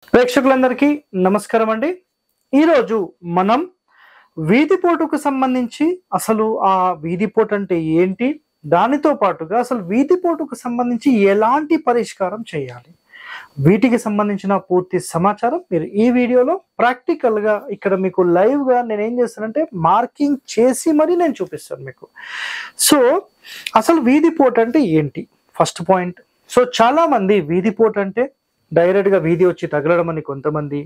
ప్రేక్షకులందరికీ నమస్కారం అండి. ఈరోజు మనం వీధిపోటుకు సంబంధించి అసలు ఆ వీధిపోటు అంటే ఏంటి, దానితో పాటుగా అసలు వీధిపోటుకు సంబంధించి ఎలాంటి పరిష్కారం చేయాలి, వీటికి సంబంధించిన పూర్తి సమాచారం మీరు ఈ వీడియోలో ప్రాక్టికల్గా ఇక్కడ మీకు లైవ్గా నేను ఏం చేస్తానంటే మార్కింగ్ చేసి మరీ నేను చూపిస్తాను మీకు. సో అసలు వీధిపోటు అంటే ఏంటి ఫస్ట్ పాయింట్. సో చాలా మంది వీధిపోటు అంటే డైరెక్ట్గా వీధి వచ్చి తగలడం అని కొంతమంది,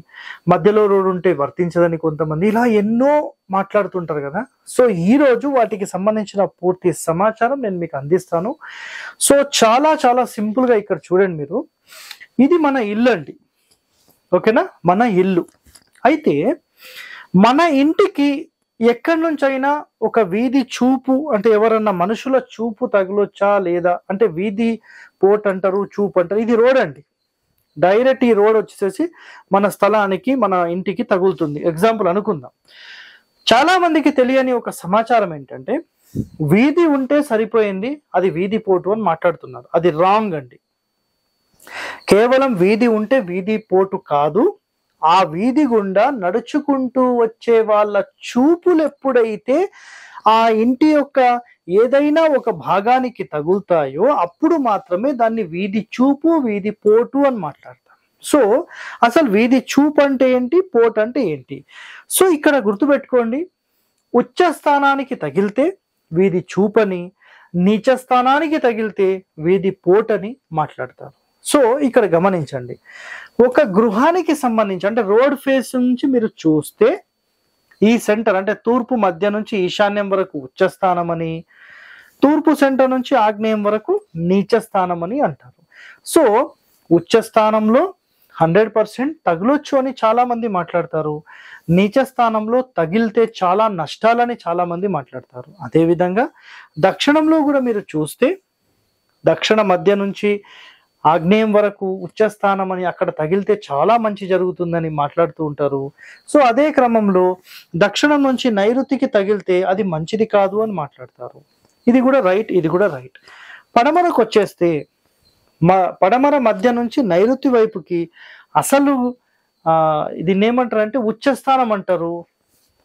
మధ్యలో రోడ్డు ఉంటే వర్తించదని కొంతమంది, ఇలా ఎన్నో మాట్లాడుతుంటారు కదా. సో ఈరోజు వాటికి సంబంధించిన పూర్తి సమాచారం నేను మీకు అందిస్తాను. సో చాలా చాలా సింపుల్గా ఇక్కడ చూడండి మీరు, ఇది మన ఇల్లు అండి, ఓకేనా, మన ఇల్లు. అయితే మన ఇంటికి ఎక్కడి నుంచైనా ఒక వీధి చూపు అంటే ఎవరన్నా మనుషుల చూపు తగలొచ్చా లేదా అంటే వీధి పోట్ అంటారు, చూపు అంటారు. ఇది రోడ్ అండి, డైరెక్ట్ ఈ రోడ్ వచ్చేసేసి మన స్థలానికి మన ఇంటికి తగులుతుంది. ఎగ్జాంపుల్ అనుకుందాం. చాలా మందికి తెలియని ఒక సమాచారం ఏంటంటే వీధి ఉంటే సరిపోయింది, అది వీధి పోటు అని మాట్లాడుతున్నారు. అది రాంగ్ అండి. కేవలం వీధి ఉంటే వీధి పోటు కాదు, ఆ వీధి గుండా నడుచుకుంటూ వచ్చే వాళ్ళ చూపులు ఎప్పుడైతే ఆ ఇంటి యొక్క ఏదైనా ఒక భాగానికి తగులుతాయో అప్పుడు మాత్రమే దాన్ని వీధి చూపు, వీధి పోటు అని మాట్లాడతాం. సో అసలు వీధి చూపు అంటే ఏంటి, పోటు అంటే ఏంటి? సో ఇక్కడ గుర్తుపెట్టుకోండి, ఉచ్చ స్థానానికి తగిలితే వీధి చూపని, నీచ స్థానానికి తగిలితే వీధి పోటని మాట్లాడతారు. సో ఇక్కడ గమనించండి, ఒక గృహానికి సంబంధించి అంటే రోడ్ ఫేస్ నుంచి మీరు చూస్తే ఈ సెంటర్ అంటే తూర్పు మధ్య నుంచి ఈశాన్యం వరకు ఉచ్చస్థానం అని, తూర్పు సెంటర్ నుంచి ఆగ్నేయం వరకు నీచ స్థానం అని అంటారు. సో ఉచ్చ స్థానంలో 100% తగిలొచ్చు అని చాలా మంది మాట్లాడతారు, నీచ స్థానంలో తగిలితే చాలా నష్టాలని చాలా మంది మాట్లాడతారు. అదేవిధంగా దక్షిణంలో కూడా మీరు చూస్తే దక్షిణ మధ్య నుంచి ఆగ్నేయం వరకు ఉచ్చస్థానం అని, అక్కడ తగిలితే చాలా మంచి జరుగుతుందని మాట్లాడుతూ ఉంటారు. సో అదే క్రమంలో దక్షిణం నుంచి నైరుతికి తగిలితే అది మంచిది కాదు అని మాట్లాడతారు. ఇది కూడా రైట్, ఇది కూడా రైట్. పడమరకు వచ్చేస్తే పడమర మధ్య నుంచి నైరుతి వైపుకి అసలు దీన్ని ఏమంటారు అంటే ఉచ్చస్థానం అంటారు.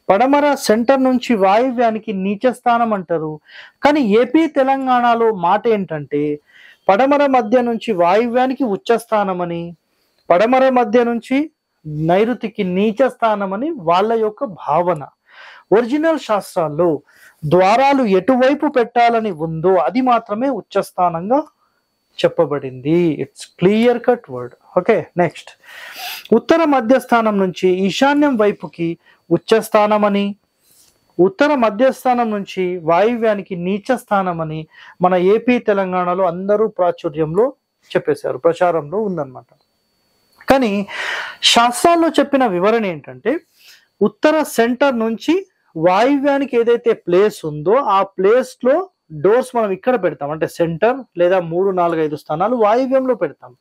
పడమర సెంటర్ నుంచి వాయువ్యానికి నీచ స్థానం అంటారు. కానీ ఏపీ తెలంగాణలో మాట ఏంటంటే పడమర మధ్య నుంచి వాయువ్యానికి ఉచ్చస్థానం అని, పడమర మధ్య నుంచి నైరుతికి నీచ స్థానం అని వాళ్ళ యొక్క భావన. ఒరిజినల్ శాస్త్రాల్లో ద్వారాలు ఎటువైపు పెట్టాలని ఉందో అది మాత్రమే ఉచ్చస్థానంగా చెప్పబడింది. It's clear cut word. Okay, next. ఉత్తర మధ్యస్థానం నుంచి ఈశాన్యం వైపుకి ఉచ్చస్థానం అని, ఉత్తర మధ్యస్థానం నుంచి వాయువ్యానికి నీచ స్థానం అని మన ఏపీ తెలంగాణలో అందరూ ప్రాచుర్యంలో చెప్పేశారు, ప్రచారంలో ఉందన్నమాట. కానీ శాస్త్రాల్లో చెప్పిన వివరణ ఏంటంటే ఉత్తర సెంటర్ నుంచి వాయువ్యానికి ఏదైతే ప్లేస్ ఉందో ఆ ప్లేస్ లో డోర్స్ మనం ఇక్కడ పెడతాం, అంటే సెంటర్ లేదా 3, 4, 5 స్థానాలు వాయువ్యంలో పెడతాం.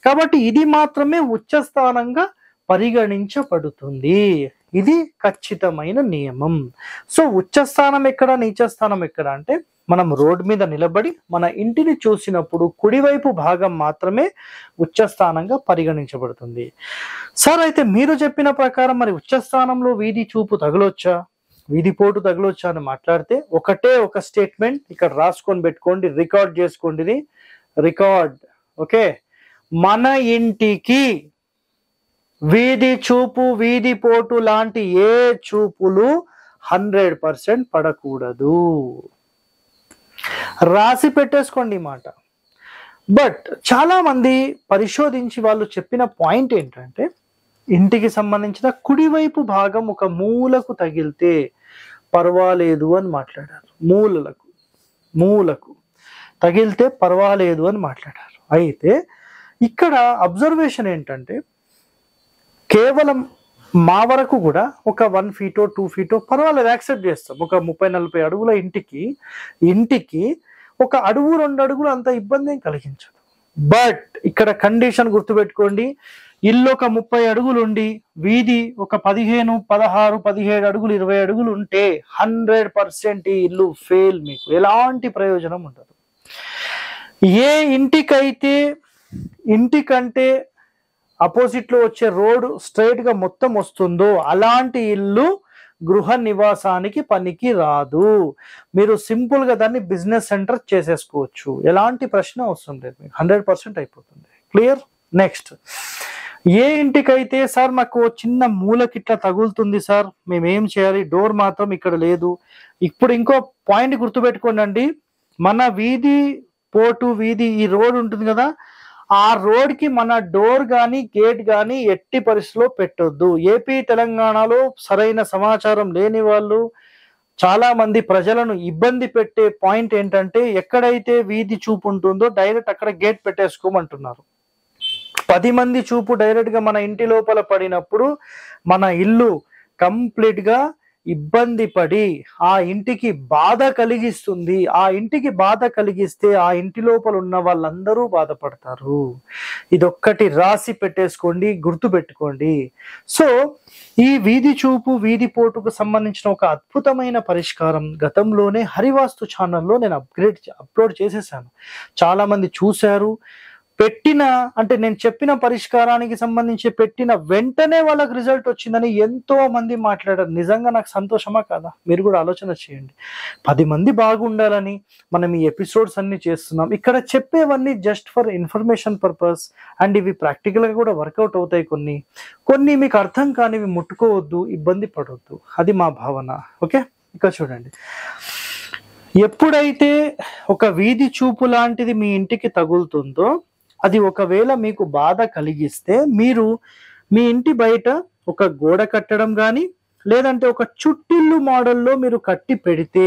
కాబట్టి ఇది మాత్రమే ఉచ్చస్థానంగా పరిగణించబడుతుంది. ఇది ఖచ్చితమైన నియమం. సో ఉచ్చస్థానం ఎక్కడ, నీచస్థానం ఎక్కడ అంటే మనం రోడ్ మీద నిలబడి మన ఇంటిని చూసినప్పుడు కుడివైపు భాగం మాత్రమే ఉచ్చస్థానంగా పరిగణించబడుతుంది. సార్ అయితే మీరు చెప్పిన ప్రకారం మరి ఉచ్చస్థానంలో వీధి చూపు తగలొచ్చా, వీధి పోటు తగలొచ్చా అని మాట్లాడితే ఒకటే ఒక స్టేట్మెంట్ ఇక్కడ రాసుకొని పెట్టుకోండి, రికార్డ్ చేసుకోండి. ఇది రికార్డ్. ఓకే, మన ఇంటికి వీధి చూపు, వీధి పోటు లాంటి ఏ చూపులు 100% పడకూడదు. రాసి పెట్టేసుకోండి మాట. బట్ చాలా మంది పరిశోధించి వాళ్ళు చెప్పిన పాయింట్ ఏంటంటే ఇంటికి సంబంధించిన కుడివైపు భాగం ఒక మూలకు తగిలితే పర్వాలేదు అని మాట్లాడారు. మూలకు తగిలితే పర్వాలేదు అని మాట్లాడారు. అయితే ఇక్కడ అబ్జర్వేషన్ ఏంటంటే కేవలం మా వరకు కూడా ఒక 1 ఫీటో 2 ఫీటో పర్వాలేదు, యాక్సెప్ట్ చేస్తాం. ఒక 30-40 అడుగుల ఇంటికి ఒక అడుగు 2 అడుగులు అంత ఇబ్బంది ఏం కలిగించదు. బట్ ఇక్కడ కండిషన్ గుర్తుపెట్టుకోండి, ఇల్లు ఒక 30 అడుగులు ఉండి వీధి ఒక 15, 16, 17 అడుగులు 20 అడుగులు ఉంటే 100% ఈ ఇల్లు ఫెయిల్, మీకు ఎలాంటి ప్రయోజనం ఉండదు. ఏ ఇంటికైతే ఇంటికంటే అపోజిట్ లో వచ్చే రోడ్ స్ట్రైట్ గా మొత్తం వస్తుందో అలాంటి ఇల్లు గృహ నివాసానికి పనికి రాదు. మీరు సింపుల్ గా దాన్ని బిజినెస్ సెంటర్ చేసేసుకోవచ్చు, ఎలాంటి ప్రశ్న అవసరం లేదు, మీకు 100% అయిపోతుంది. క్లియర్? నెక్స్ట్, ఏ ఇంటికైతే సార్ మాకు చిన్న మూలకిట్లా తగులుతుంది సార్, మేమేం చేయాలి, డోర్ మాత్రం ఇక్కడ లేదు. ఇప్పుడు ఇంకో పాయింట్ గుర్తుపెట్టుకోండి అండి, మన వీధి పోటు వీధి ఈ రోడ్ ఉంటుంది కదా, ఆ రోడ్ కి మన డోర్ గాని గేట్ గాని ఎట్టి పరిస్థితిలో పెట్టొద్దు. ఏపీ తెలంగాణలో సరైన సమాచారం లేని వాళ్ళు, చాలా మంది ప్రజలను ఇబ్బంది పెట్టే పాయింట్ ఏంటంటే, ఎక్కడైతే వీధి చూపు ఉంటుందో డైరెక్ట్ అక్కడ గేట్ పెట్టేసుకోమంటున్నారు. 10 మంది చూపు డైరెక్ట్ గా మన ఇంటి లోపల పడినప్పుడు మన ఇల్లు కంప్లీట్ గా ఇబ్బంది పడి ఆ ఇంటికి బాధ కలిగిస్తుంది. ఆ ఇంటికి బాధ కలిగిస్తే ఆ ఇంటి లోపల ఉన్న వాళ్ళందరూ బాధపడతారు. ఇదొక్కటి రాసి పెట్టేసుకోండి, గుర్తు పెట్టుకోండి. సో ఈ వీధి చూపు వీధి పోటుకు సంబంధించిన ఒక అద్భుతమైన పరిష్కారం గతంలోనే హరివాస్తు ఛానల్లో నేను అప్లోడ్ చేసేసాను. చాలా మంది చూశారు. అంటే నేను చెప్పిన పరిష్కారానికి సంబంధించి పెట్టిన వెంటనే వాళ్ళకి రిజల్ట్ వచ్చిందని ఎంతో మంది మాట్లాడారు. నిజంగా నాకు సంతోషమా కాదా? మీరు కూడా ఆలోచన చేయండి. 10 మంది బాగుండాలని మనం ఈ ఎపిసోడ్స్ అన్ని చేస్తున్నాం. ఇక్కడ చెప్పేవన్నీ just for information purpose, and ఇవి ప్రాక్టికల్గా కూడా వర్కౌట్ అవుతాయి. కొన్ని మీకు అర్థం కానివి ముట్టుకోవద్దు, ఇబ్బంది పడవద్దు, అది మా భావన. ఓకే, ఇక్కడ చూడండి, ఎప్పుడైతే ఒక వీధి చూపు లాంటిది మీ ఇంటికి తగులుతుందో, అది ఒకవేళ మీకు బాధ కలిగిస్తే మీరు మీ ఇంటి బయట ఒక గోడ కట్టడం కానీ, లేదంటే ఒక చుట్టిల్లు మోడల్లో మీరు కట్టి పెడితే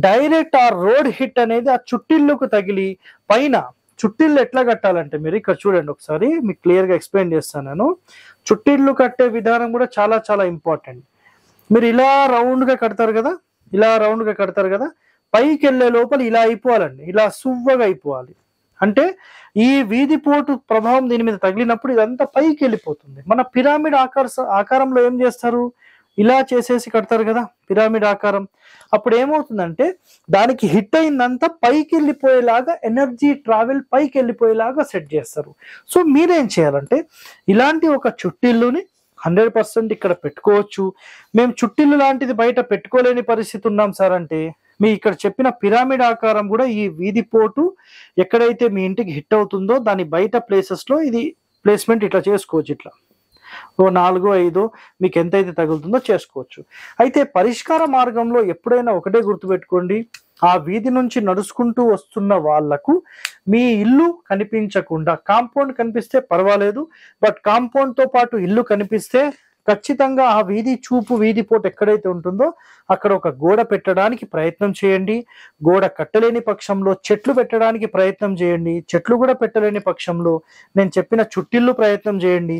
డైరెక్ట్ ఆ రోడ్ హిట్ అనేది ఆ చుట్టిల్లుకు తగిలి పైన, చుట్టిల్లు ఎట్లా కట్టాలంటే మీరు ఇక్కడ చూడండి, ఒకసారి మీకు క్లియర్గా ఎక్స్ప్లెయిన్ చేస్తాను నేను. చుట్టిల్లు కట్టే విధానం కూడా చాలా చాలా ఇంపార్టెంట్. మీరు ఇలా రౌండ్గా కడతారు కదా, పైకి వెళ్ళే లోపల ఇలా అయిపోవాలండి, ఇలా సువ్వగా అయిపోవాలి. అంటే ఈ వీధి పోటు ప్రభావం దీని మీద తగిలినప్పుడు ఇదంతా పైకి వెళ్ళిపోతుంది. మన పిరమిడ్ ఆకారంలో ఏం చేస్తారు, ఇలా చేసేసి కడతారు కదా పిరమిడ్ ఆకారం. అప్పుడు ఏమవుతుందంటే దానికి హిట్ అయిందంతా పైకి వెళ్ళిపోయేలాగా, ఎనర్జీ ట్రావెల్ పైకి వెళ్ళిపోయేలాగా సెట్ చేస్తారు. సో మీరేం చేయాలంటే ఇలాంటి ఒక చుట్టిల్లుని 100% ఇక్కడ పెట్టుకోవచ్చు. మేము చుట్టిల్లు లాంటిది బయట పెట్టుకోలేని పరిస్థితి ఉన్నాం సార్ అంటే, మీ ఇక్కడ చెప్పిన పిరమిడ్ ఆకారం కూడా ఈ వీధి పోటు ఎక్కడైతే మీ ఇంటికి హిట్ అవుతుందో దాని బయట ప్లేసెస్ లో ఇది ప్లేస్మెంట్ ఇట్లా చేసుకోవచ్చు. ఇట్లా 4-5 మీకు ఎంతైతే తగులుతుందో చేసుకోవచ్చు. అయితే పరిష్కార మార్గంలో ఎప్పుడైనా ఒకటే గుర్తుపెట్టుకోండి, ఆ వీధి నుంచి నడుచుకుంటూ వస్తున్న వాళ్లకు మీ ఇల్లు కనిపించకుండా, కాంపౌండ్ కనిపిస్తే పర్వాలేదు, బట్ కాంపౌండ్ తో పాటు ఇల్లు కనిపిస్తే ఖచ్చితంగా ఆ వీధి చూపు వీధి పోటు ఎక్కడైతే ఉంటుందో అక్కడ ఒక గోడ పెట్టడానికి ప్రయత్నం చేయండి. గోడ కట్టలేని పక్షంలో చెట్లు పెట్టడానికి ప్రయత్నం చేయండి. చెట్లు కూడా పెట్టలేని పక్షంలో నేను చెప్పిన చుట్టిల్లు ప్రయత్నం చేయండి.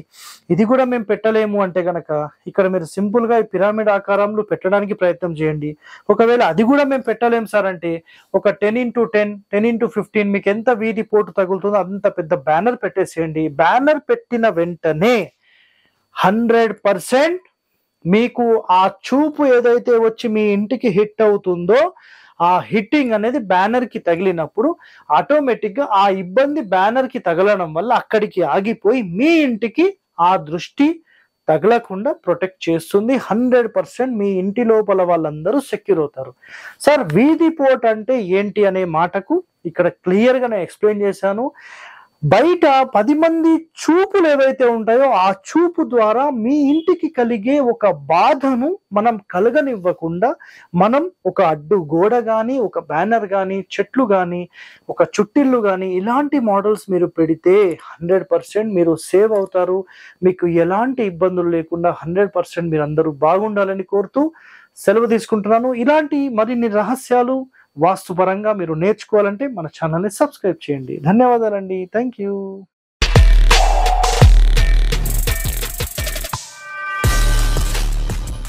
ఇది కూడా మేము పెట్టలేము అంటే గనక ఇక్కడ మీరు సింపుల్ గా ఈ పిరమిడ్ ఆకారంలో పెట్టడానికి ప్రయత్నం చేయండి. ఒకవేళ అది కూడా మేము పెట్టలేము సార్ అంటే ఒక 10x10, 10x15 మీకు ఎంత వీధి పోటు తగులుతుందో అంత పెద్ద బ్యానర్ పెట్టేసేయండి. బ్యానర్ పెట్టిన వెంటనే 100% మీకు ఆ చూపు ఏదైతే వచ్చి మీ ఇంటికి హిట్ అవుతుందో ఆ హిట్టింగ్ అనేది బ్యానర్ కి తగిలినప్పుడు ఆటోమేటిక్ గా ఆ ఇబ్బంది బ్యానర్ కి తగలడం వల్ల అక్కడికి ఆగిపోయి మీ ఇంటికి ఆ దృష్టి తగలకుండా ప్రొటెక్ట్ చేస్తుంది. 100% మీ ఇంటి లోపల వాళ్ళందరూ సెక్యూర్ అవుతారు. సార్ వీధి పోట్ అంటే ఏంటి అనే మాటకు ఇక్కడ క్లియర్ గా నేను ఎక్స్ప్లెయిన్ చేశాను. బయట 10 మంది చూపులు ఏవైతే ఉంటాయో ఆ చూపు ద్వారా మీ ఇంటికి కలిగే ఒక బాధను మనం కలగనివ్వకుండా మనం ఒక అడ్డు గోడ కానీ, ఒక బ్యానర్ కానీ, చెట్లు కానీ, ఒక చుట్టిల్లు కానీ ఇలాంటి మోడల్స్ మీరు పెడితే 100% మీరు సేవ్ అవుతారు. మీకు ఎలాంటి ఇబ్బందులు లేకుండా 100% మీరు అందరూ బాగుండాలని కోరుతూ సెలవు తీసుకుంటున్నాను. ఇలాంటి మరిన్ని రహస్యాలు వాస్తుపరంగా మీరు నేర్చుకోవాలంటే మన ఛానల్ని సబ్స్క్రైబ్ చేయండి. ధన్యవాదాలండి. Thank you.